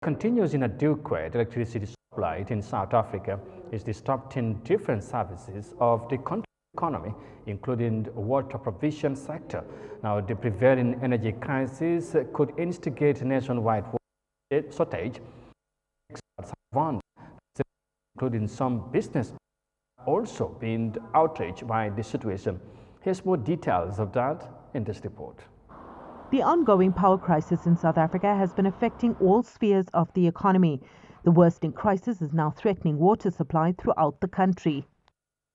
Continuous inadequate electricity supply in South Africa is disrupting different services of the country's economy, including the water provision sector. Now, the prevailing energy crisis could instigate nationwide water shortage. Experts have warned, including some business also being outraged by the situation. Here's more details of that in this report. The ongoing power crisis in South Africa has been affecting all spheres of the economy. The worsening crisis is now threatening water supply throughout the country.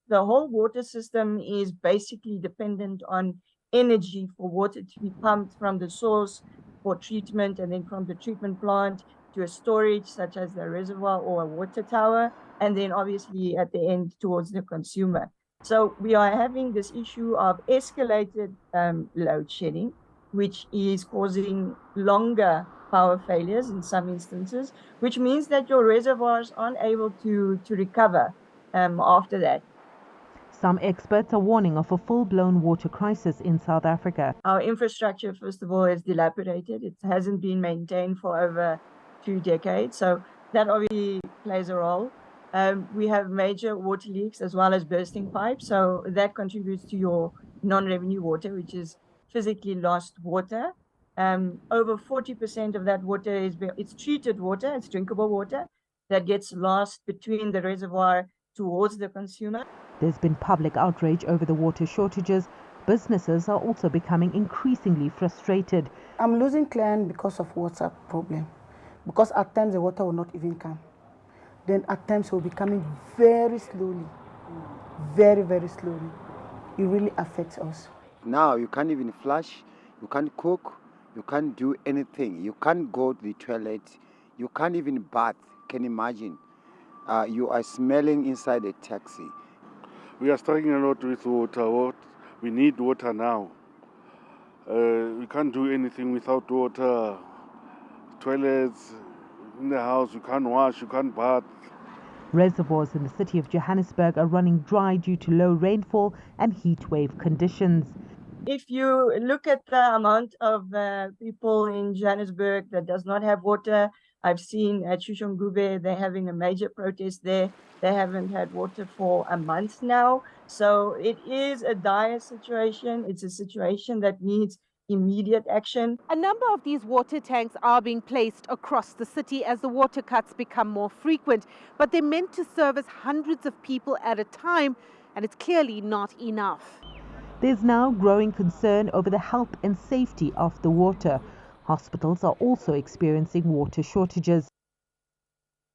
The whole water system is basically dependent on energy for water to be pumped from the source for treatment, and then from the treatment plant to a storage such as the reservoir or a water tower, and then obviously at the end towards the consumer. So we are having this issue of escalated load shedding, which is causing longer power failures in some instances, which means that your reservoirs aren't able to recover after that. Some experts are warning of a full-blown water crisis in South Africa. Our infrastructure, first of all, is dilapidated. It hasn't been maintained for over 2 decades, so that obviously plays a role. We have major water leaks as well as bursting pipes, so that contributes to your non-revenue water, which is physically lost water. Over 40% of that water it's treated water, it's drinkable water that gets lost between the reservoir towards the consumer. There's been public outrage over the water shortages. Businesses are also becoming increasingly frustrated. I'm losing clients because of water problem, because at times the water will not even come. Then at times it will be coming very slowly, very, very slowly. It really affects us. Now you can't even flush, you can't cook, you can't do anything. You can't go to the toilet, you can't even bath. Can you imagine? You are smelling inside a taxi. We are struggling a lot with water. We need water now. We can't do anything without water. Toilets in the house, you can't wash, you can't bath. Reservoirs in the city of Johannesburg are running dry due to low rainfall and heat wave conditions. If you look at the amount of people in Johannesburg that does not have water, I've seen at Shushongube, they're having a major protest there. They haven't had water for a month now. So it is a dire situation. It's a situation that needs immediate action. A number of these water tanks are being placed across the city as the water cuts become more frequent, but they're meant to service hundreds of people at a time, and it's clearly not enough. There's now growing concern over the health and safety of the water. Hospitals are also experiencing water shortages.